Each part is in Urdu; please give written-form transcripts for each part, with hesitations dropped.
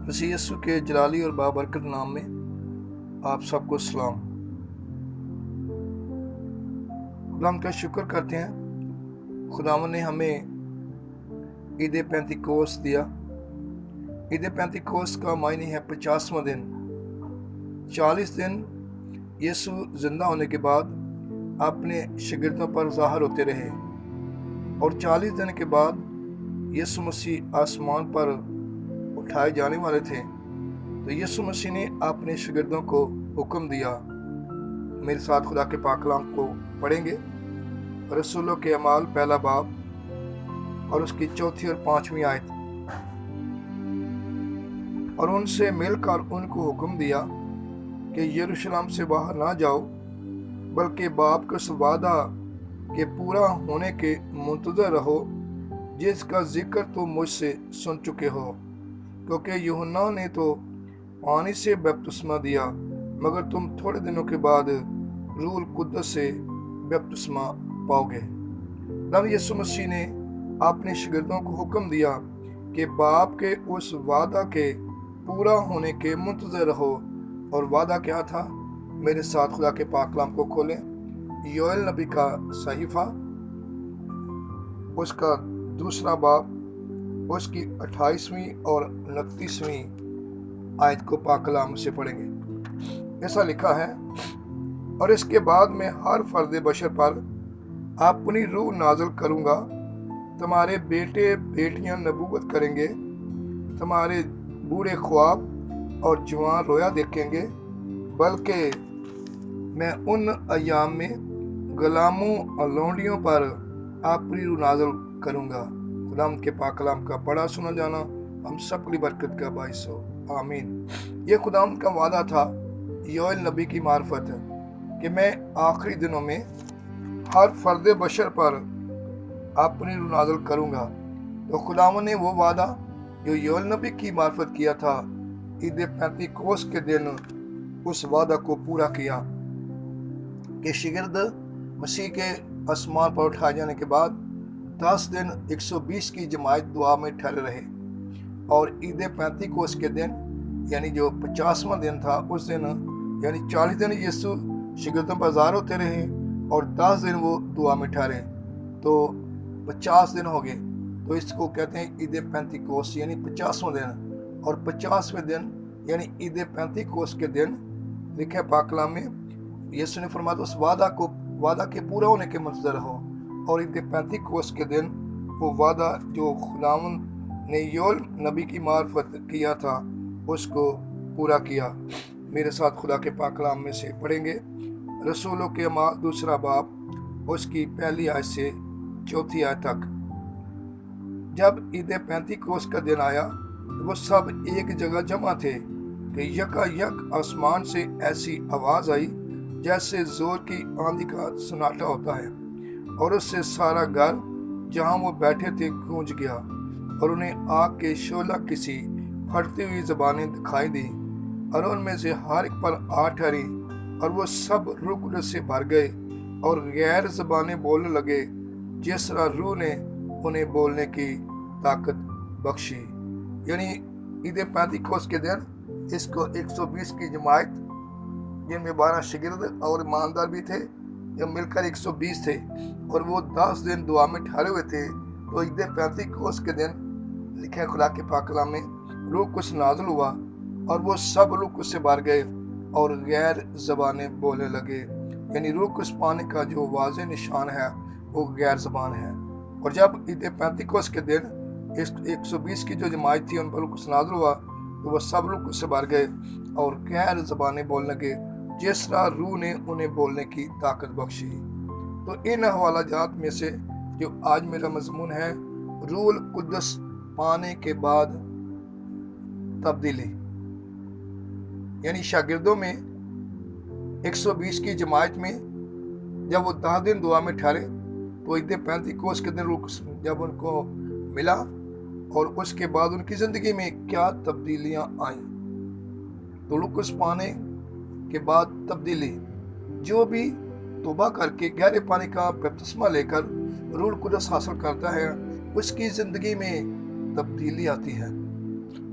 مسیح یسوع کے جلالی اور بابرکت نام میں آپ سب کو سلام۔ خدا کا شکر کرتے ہیں، خداوند نے ہمیں عید پینتیکوس دیا۔ عید پینتیکوس کا معنی ہے 50واں دن۔ 40 دن یسوع زندہ ہونے کے بعد اپنے شاگردوں پر ظاہر ہوتے رہے، اور 40 دن کے بعد یسوع مسیح آسمان پر اٹھائے جانے والے تھے۔ تو یسوع مسیح نے اپنے شاگردوں کو حکم دیا۔ میرے ساتھ خدا کے پاک کلام کو پڑھیں گے۔ رسولوں کے اعمال پہلا باب اور اس کی 4 اور 5 آیت۔ اور ان سے مل کر ان کو حکم دیا کہ یروشلم سے باہر نہ جاؤ، بلکہ باپ کے اس وعدہ کے پورا ہونے کے منتظر رہو جس کا ذکر تم مجھ سے سن چکے ہو، کیونکہ یوحنا نے تو پانی سے بپتسمہ دیا، مگر تم تھوڑے دنوں کے بعد روح القدس سے بپتسمہ پاؤ گے۔ رب یسوع مسیح نے اپنے شاگردوں کو حکم دیا کہ باپ کے اس وعدہ کے پورا ہونے کے منتظر رہو، اور وعدہ کیا تھا؟ میرے ساتھ خدا کے پاک کلام کو کھولیں۔ یوئیل نبی کا صحیفہ، اس کا 2 باب، اس کی 28ویں اور 29ویں آیت کو پاک کلام سے پڑھیں گے۔ ایسا لکھا ہے، اور اس کے بعد میں ہر فرد بشر پر اپنی روح نازل کروں گا، تمہارے بیٹے بیٹیاں نبوت کریں گے، تمہارے بوڑھے خواب اور جوان رویا دیکھیں گے، بلکہ میں ان ایام میں غلاموں اور لونڈیوں پر اپنی روح نازل کروں گا۔ خدا کے پاک کلام کا پڑھا سنا جانا ہم سب کی برکت کا باعث ہو، آمین۔ یہ خدا کا وعدہ تھا یوئیل نبی کی معرفت کہ میں آخری دنوں میں ہر فرد بشر پر اپنی روح نازل کروں گا۔ تو خداوند نے وہ وعدہ جو یوئیل نبی کی معرفت کیا تھا، عید پینتیکوس کے دن اس وعدہ کو پورا کیا کہ شاگرد مسیح کے آسمان پر اٹھائے جانے کے بعد 10 دن 120 کی جماعت دعا میں ٹھہرے رہے، اور عید پینتیکوس کے دن یعنی جو 50واں دن تھا، اس دن یعنی 40 دن یسوع شاگردوں پر ظاہر ہوتے رہے، اور 10 دن وہ دعا میں ٹھہرے، تو 50 دن ہو گئے۔ تو اس کو کہتے ہیں عید پینتیکوس، یعنی 50واں دن، اور 50ویں دن یعنی عید پینتیکوس کے دن لکھے پاک کلام میں یسوع نے فرمایا اس وعدہ کے پورا ہونے کے منتظر رہو، اور عید پینتیکوس کے دن وہ وعدہ جو خداوند نے یوئیل نبی کی معرفت کیا تھا اس کو پورا کیا۔ میرے ساتھ خدا کے پاک کلام میں سے پڑھیں گے۔ رسولوں کے اعمال 2 باب، اس کی 1 آیت سے 4 آیت تک۔ جب عید پینتیکوس کا دن آیا تو وہ سب ایک جگہ جمع تھے کہ یکا یک آسمان سے ایسی آواز آئی جیسے زور کی آندھی کا سناٹا ہوتا ہے، اور اس سے سارا گھر جہاں وہ بیٹھے تھے گونج گیا، اور انہیں آگ کے شعلہ کسی پھٹتی ہوئی زبانیں دکھائی دی، اور ان میں سے ہر ایک پر آ ٹھہری، اور وہ سب روح القدس سے بھر گئے اور غیر زبانیں بولنے لگے جس طرح روح نے انہیں بولنے کی طاقت بخشی۔ یعنی عید پینتیکوس کے دن اس کو 120 کی جماعت، جن میں 12 شاگرد اور ایماندار بھی تھے، جب مل کر 120 تھے، اور وہ 10 دن دعا میں ٹھہرے ہوئے تھے، تو عید پینتیکوس کے دن لکھے خدا کے پاک کلام میں روح کچھ نازل ہوا، اور وہ سب روح کچھ سے بھر گئے اور غیر زبانیں بولنے لگے۔ یعنی روح کچھ پانے کا جو واضح نشان ہے وہ غیر زبان ہے۔ اور جب عید پینتیکوس کے دن 120 کی جو جماعت تھی ان پر کچھ نازل ہوا، تو وہ سب لوگ کچھ سے بھر گئے اور غیر زبانیں بولنے لگے جس طرح روح نے انہیں بولنے کی طاقت بخشی۔ تو ان حوالہ جات میں سے جو آج میرا مضمون ہے، روح القدس پانے کے بعد تبدیلی، یعنی شاگردوں میں 120 کی جماعت میں جب وہ 10 دن دعا میں ٹھہرے، تو عید پینتیکوس کے دن روح جب ان کو ملا، اور اس کے بعد ان کی زندگی میں کیا تبدیلیاں آئیں۔ تو روح القدس پانے کے بعد تبدیلی، جو بھی توبہ کر کے گہرے پانی کا بپتسمہ لے کر روح القدس حاصل کرتا ہے، اس کی زندگی میں تبدیلی آتی ہے۔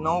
9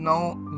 9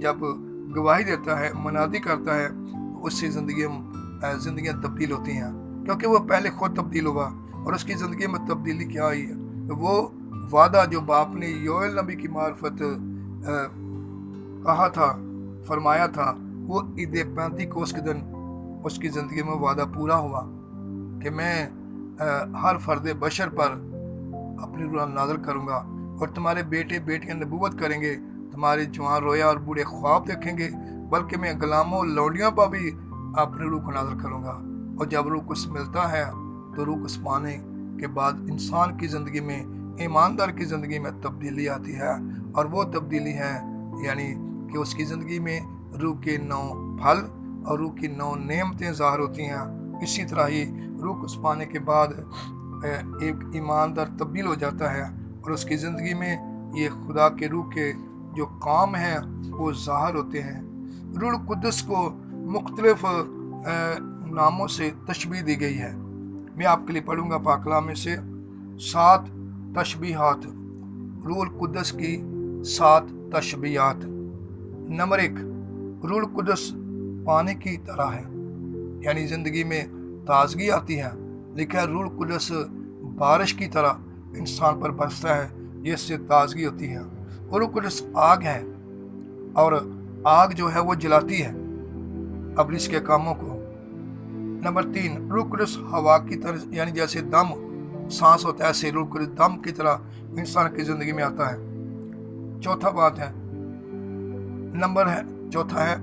جب گواہی دیتا ہے، منادی کرتا ہے، اس سے زندگیاں تبدیل ہوتی ہیں، کیونکہ وہ پہلے خود تبدیل ہوا اور اس کی زندگی میں تبدیلی کیا آئی ہے؟ وہ وعدہ جو باپ نے یوئیل نبی کی معرفت کہا تھا، فرمایا تھا، وہ عید پینتیکوس کے دن اس کی زندگی میں وعدہ پورا ہوا کہ میں ہر فرد بشر پر اپنی روح نازل کروں گا اور تمہارے بیٹے بیٹیاں نبوت کریں گے، تمہارے جوان رویا اور بوڑھے خواب دیکھیں گے، بلکہ میں غلاموں لونڈیوں پر بھی اپنی روح کو نازل کروں گا۔ اور جب روح کچھ ملتا ہے تو روح کچھ پانے کے بعد انسان کی زندگی میں، ایماندار کی زندگی میں تبدیلی آتی ہے، اور وہ تبدیلی ہے یعنی کہ اس کی زندگی میں روح کے 9 پھل اور روح کی 9 نعمتیں ظاہر ہوتی ہیں۔ اسی طرح ہی روح کچھ پانے کے بعد ایک ایماندار تبدیل ہو جاتا ہے اور اس کی زندگی میں یہ خدا کے روح کے جو کام ہیں وہ ظاہر ہوتے ہیں۔ روح القدس کو مختلف ناموں سے تشبیہ دی گئی ہے۔ میں آپ کے لیے پڑھوں گا پاک کلام میں سے 7 تشبیہات، روح القدس کی 7 تشبیہات۔ نمبر 1، روح القدس پانی کی طرح ہے، یعنی زندگی میں تازگی آتی ہے۔ لکھا ہے روح القدس بارش کی طرح انسان پر برستا ہے، جس سے تازگی ہوتی ہے۔ روح القدس آگ ہے، اور آگ جو ہے وہ جلاتی ہے ابلیس کے کاموں کو۔ نمبر 3، روح القدس ہوا کی طرح، یعنی جیسے دم سانس ہوتا ہے، ایسے روح القدس دم کی طرح انسان کی زندگی میں آتا ہے۔ چوتھا ہے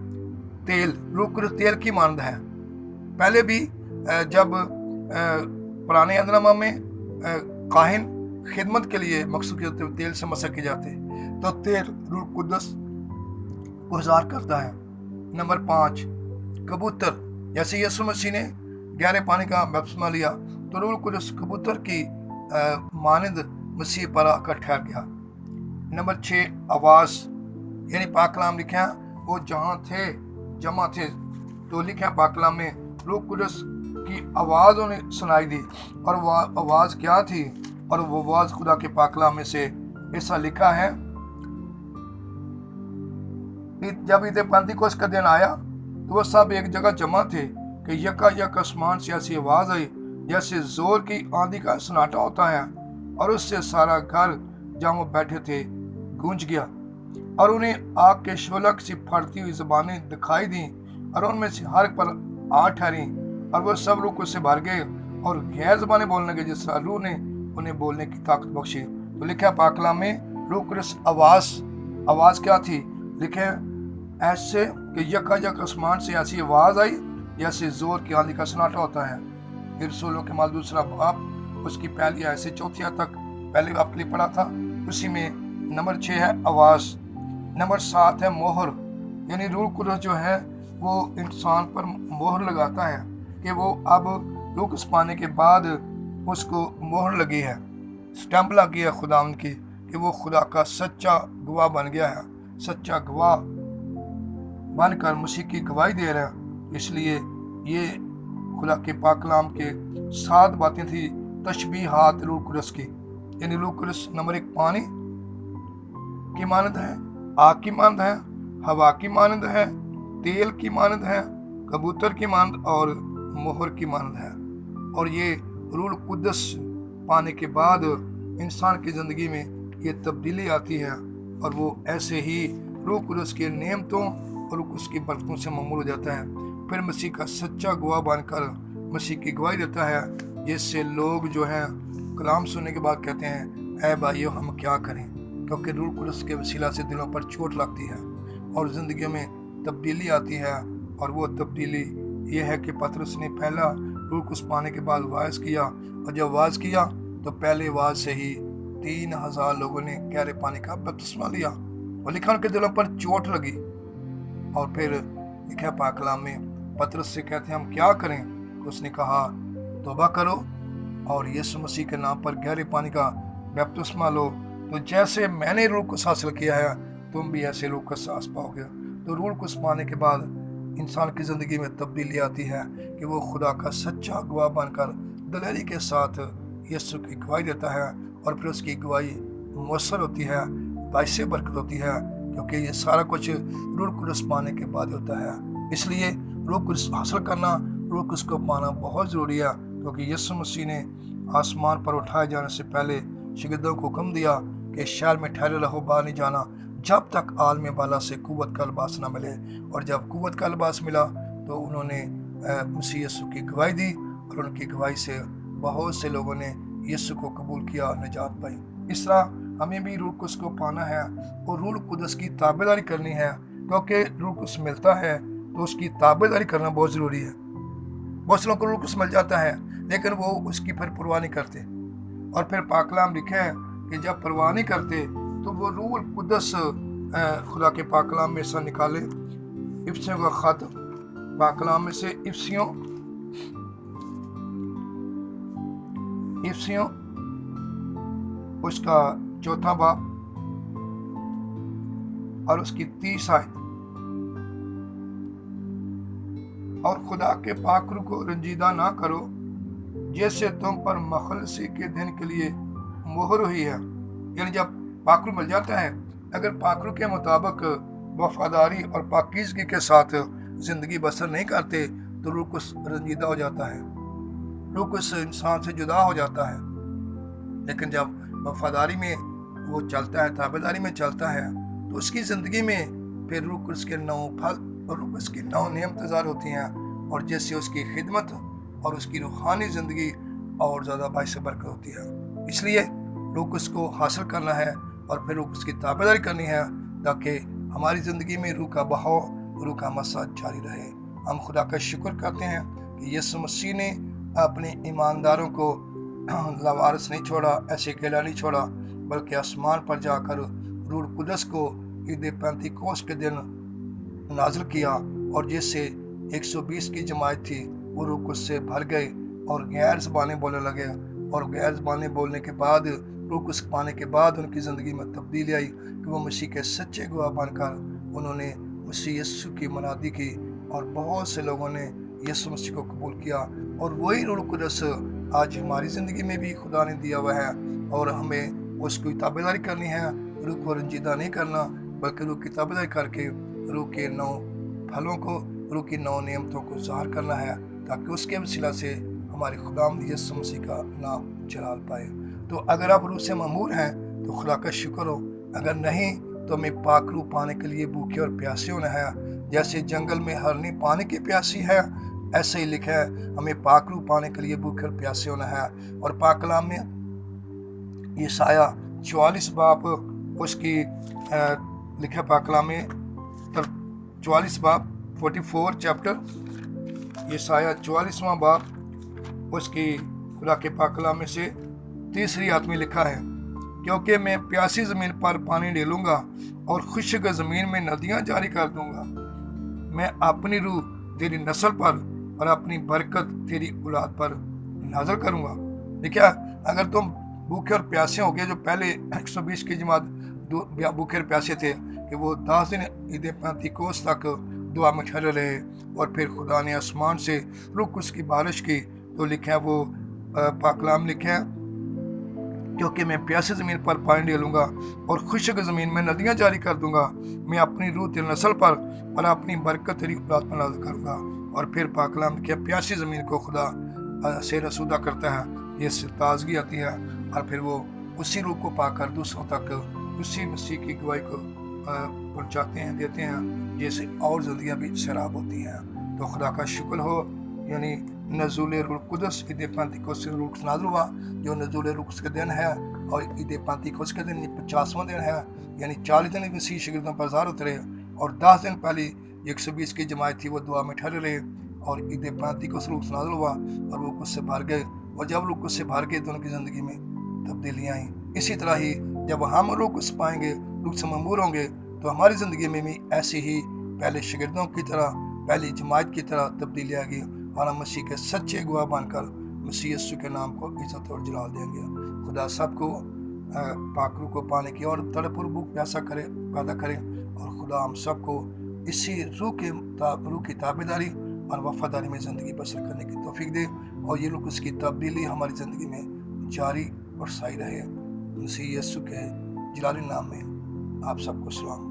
تیل۔ روح القدس تیل کی مانند ہے۔ پہلے بھی جب پرانے عہد نامہ میں کاہن خدمت کے لیے مخصوص تیل سے مسح کیے جاتے، تو تیل روح القدس کو اظہار کرتا ہے۔ نمبر 5، کبوتر۔ جیسے یسوع مسیح نے گہرے پانی کا بپتسمہ لیا تو روح القدس کبوتر کی مانند مسیح پر آ کر ٹھہر گیا۔ نمبر 6، آواز، یعنی پاک کلام لکھا وہ جہاں تھے جمع تھے، تو لکھا پاک کلام میں روح القدس کی آواز انہیں سنائی دی، اور وہ آواز کیا تھی؟ اور وہ آواز خدا کے پاک کلام میں سے ایسا لکھا ہے، جب عید پینتیکوس کا دن آیا تو وہ سب ایک جگہ جمع تھے کہ یکا یک آسمان سے ایسی آواز آئی جیسے زور کی آندھی کا سناٹا ہوتا ہے، اور اس سے سارا گھر جہاں وہ بیٹھے تھے گونج گیا، اور انہیں آگ کے شعلہ سی پھٹتی ہوئی زبانیں دکھائی دیں، اور ان میں سے ہر ایک پر آ ٹھہریں، اور وہ سب روح سے بھر گئے اور غیر زبانیں بولنے لگے جس طرح روح نے انہیں بولنے کی طاقت بخشی۔ تو لکھا پاک کلام میں روح القدس آواز کیا تھی؟ لکھے ایسے کہ یکا یک آسمان سے ایسی آواز آئی جیسے زور کی آندھی کا سناٹا ہوتا ہے۔ پھر رسولوں کے مال دوسرا باب اس کی پہلی آیت سے چوتھی آیت تک پہلے آپ کے لیے پڑھا تھا، اسی میں نمبر 6 ہے آواز۔ نمبر 7 ہے مہر، یعنی روح القدس جو ہے وہ انسان پر مہر لگاتا ہے کہ وہ اب روح القدس پانے کے بعد اس کو مہر لگی ہے، سٹیمپ لگی ہے خدا ان کی کہ وہ خدا کا سچا گواہ بن گیا ہے، سچا گواہ بن کر مسیح کی گواہی دے رہا ہے۔ اس لیے یہ خدا کے پاک کلام کے 7 باتیں تھی تشبیہات روح القدس کی، یعنی روح القدس نمبر 1 پانی کی مانند ہے، آگ کی مانند ہے، ہوا کی مانند ہے، تیل کی مانند ہے، کبوتر کی مانند اور مہر کی مانند ہے۔ اور یہ روح القدس پانے کے بعد انسان کی زندگی میں یہ تبدیلی آتی ہے، اور وہ ایسے ہی روح القدس کے نعمتوں اور روح القدس کی برکتوں سے معمور ہو جاتا ہے، پھر مسیح کا سچا گواہ بن کر مسیح کی گواہی دیتا ہے، جس سے لوگ جو ہیں کلام سننے کے بعد کہتے ہیں اے بھائیو ہم کیا کریں، کیونکہ روح القدس کے وسیلہ سے دلوں پر چوٹ لگتی ہے اور زندگیوں میں تبدیلی آتی ہے۔ اور وہ تبدیلی یہ ہے کہ پطرس نے پہلا روح القدس پانے کے بعد واعظ کیا، اور جب واعظ کیا تو پہلے واعظ سے ہی 3000 لوگوں نے گہرے پانی کا بپتسمہ لیا، اور لکھا ان کے دلوں پر چوٹ لگی۔ اور پھر لکھا پاک کلام میں پطرس سے کہتے ہیں ہم کیا کریں؟ اس نے کہا توبہ کرو اور یسوع مسیح کے نام پر گہرے پانی کا بپتسمہ لو، تو جیسے میں نے روح القدس حاصل کیا ہے تم بھی ایسے روح القدس پاؤ گے۔ تو روح القدس پانے کے بعد انسان کی زندگی میں تبدیلی آتی ہے کہ وہ خدا کا سچا گواہ بن کر دلیری کے ساتھ یسوع کی گواہی دیتا ہے، اور پھر اس کی گواہی مؤثر ہوتی ہے، باعث برکت ہوتی ہے، کیونکہ یہ سارا کچھ روح القدس پانے کے بعد ہوتا ہے۔ اس لیے روح القدس حاصل کرنا، روح القدس کو پانا بہت ضروری ہے، کیونکہ یسوع مسیح نے آسمان پر اٹھائے جانے سے پہلے شاگردوں کو حکم دیا کہ شہر میں ٹھہرے رہو، باہر نہیں جانا جب تک عالم بالا سے قوت کا لباس نہ ملے۔ اور جب قوت کا لباس ملا تو انہوں نے مسیح یسوع کی گواہی دی، اور ان کی گواہی سے بہت سے لوگوں نے یسوع کو قبول کیا اور نجات پائی۔ اس طرح ہمیں بھی روح القدس کو پانا ہے اور روح القدس کی تابعداری کرنی ہے، کیونکہ روح القدس ملتا ہے تو اس کی تابعداری کرنا بہت ضروری ہے۔ بہت سے لوگوں کو روح القدس مل جاتا ہے لیکن وہ اس کی پھر پرواہ نہیں کرتے، اور پھر پاک کلام لکھے ہے کہ جب پرواہ نہیں کرتے تو وہ روح القدس خدا کے پاک کلام میں سے نکالے۔ افسیوں کا خط پاک کلام میں سے افسیوں اس کا 4 باب اور اس کی 30 آیت۔ اور خدا کے پاک روح کو رنجیدہ نہ کرو جیسے تم پر مخلصی کے دن کے لیے مہر ہوئی ہے۔ یعنی جب پاک روح مل جاتا ہے، اگر پاک روح کے مطابق وفاداری اور پاکیزگی کے ساتھ زندگی بسر نہیں کرتے تو روح کچھ رنجیدہ ہو جاتا ہے، روح کچھ انسان سے جدا ہو جاتا ہے۔ لیکن جب وفاداری میں وہ چلتا ہے، تابعداری میں چلتا ہے، تو اس کی زندگی میں پھر روح اس کے 9 پھل اور روح اس کی 9 نعمتیں ظاہر ہوتی ہیں، اور جس سے اس کی خدمت اور اس کی روحانی زندگی اور زیادہ باعث برکت ہوتی ہے۔ اس لیے روح اس کو حاصل کرنا ہے اور پھر روح اس کی تابعداری کرنی ہے، تاکہ ہماری زندگی میں روح کا بہاؤ، روح کا مسا جاری رہے۔ ہم خدا کا شکر کرتے ہیں کہ یسوع مسیح نے اپنے ایمانداروں کو لاوارث نہیں چھوڑا، ایسے اکیلا نہیں چھوڑا، بلکہ آسمان پر جا کر روح القدس کو عید پینتیکوست کے دن نازل کیا، اور جس سے 120 کی جماعت تھی وہ روح القدس سے بھر گئے اور غیر زبانیں بولنے لگے، اور غیر زبانیں بولنے کے بعد، روح القدس پانے کے بعد ان کی زندگی میں تبدیلی آئی کہ وہ مسیح کے سچے گواہ بن کر انہوں نے مسیح یسوع کی منادی کی، اور بہت سے لوگوں نے یسوع مسیح کو قبول کیا۔ اور وہی روح القدس آج ہماری زندگی میں بھی خدا نے دیا ہوا ہے، اور ہمیں اس کی تابعداری کرنی ہے، روح کو رنجیدہ نہیں کرنا، بلکہ روح کی تابعداری کر کے روح کے 9 پھلوں کو، روح کی 9 نعمتوں کو ظاہر کرنا ہے، تاکہ اس کے وسیلہ سے ہمارے خداوند یسوع مسیح کا نام جلال پائے۔ تو اگر آپ روح سے معمور ہیں تو خدا کا شکر ہو، اگر نہیں تو ہمیں پاک روح پانے کے لیے بھوکے اور پیاسے ہونا ہے۔ جیسے جنگل میں ہرنی پانی کی پیاسی ہے، ایسے ہی لکھا ہے ہمیں پاک روح پانے کے لیے بھوکے اور پیاسے ہونا ہے۔ اور پاک کلام میں یسایہ 44 باب اس کی لکھا، پاک کلام میں 44 باب 44 چیپٹر، یسایہ 44واں باب اس کی خدا کے پاک کلام میں سے 3 آیت میں لکھا ہے، کیونکہ میں پیاسی زمین پر پانی ڈالوں گا اور خشک زمین میں ندیاں جاری کر دوں گا۔ میں اپنی روح تیری نسل پر اور اپنی برکت تیری اولاد پر نازل کروں گا۔ دیکھا، اگر تم بھوکے اور پیاسے ہو گے، جو پہلے 120 کی جماعت بھوکے اور پیاسے تھے کہ وہ 10 دن عید پینتیکوست تک دعا میں ٹھہرے رہے، اور پھر خدا نے آسمان سے روح القدس کی بارش کی، تو لکھا وہ پاک کلام لکھا ہے، کیونکہ میں پیاسی زمین پر پانی ڈالوں گا اور خشک زمین میں ندیاں جاری کر دوں گا۔ میں اپنی روح تیری نسل پر اور اپنی برکت تیری اولاد پر نازل کروں گا۔ اور پھر پاک کلام لکھا، پیاسی زمین کو خدا سے رسودہ کرتا ہے، جس سے تازگی آتی ہے، اور پھر وہ اسی روح کو پا کر دوسروں تک اسی مسیح کی گواہی کو پہنچاتے ہیں، دیتے ہیں، جیسے اور زندگیاں بھی سیراب ہوتی ہیں۔ تو خدا کا شکر ہو، یعنی نزول روح القدس عید پینتیکوست سے روح القدس نازل ہوا، جو نزول روح القدس کے دن ہے، اور عید پینتیکوست کے دن 50واں دن ہے، یعنی 40 دن مسیح شاگردوں پر ظاہر ہوتے رہے، اور 10 دن پہلی 120 کی جماعت تھی وہ دعا میں ٹھہرے رہے، اور عید پینتیکوست روح القدس نازل ہوا اور وہ روح القدس سے بھر گئے، اور جب روح القدس سے بھر گئے تو ان کی زندگی میں تبدیلیاں آئیں۔ اسی طرح ہی جب ہم روح القدس پائیں گے، روح سے معمور ہوں گے، تو ہماری زندگی میں بھی ایسی ہی پہلے شاگردوں کی طرح، پہلی جماعت کی طرح تبدیلی آ گئی، اور ہم مسیح کے سچے گواہ بن کر مسیح یسوع کے نام کو عزت اور جلال دیں گے۔ خدا سب کو پاک روح کو پانے کی اور تڑپ اور بھوک پیاسا پیدا کرے، اور خدا ہم سب کو اسی روح کی تابعداری اور وفاداری میں زندگی بسر کرنے کی توفیق دے، اور یہ روح اس کی تبدیلی ہماری زندگی میں جاری اور ساری رہے۔ مسیح یسوع کے جلالی نام میں آپ سب کو سلام۔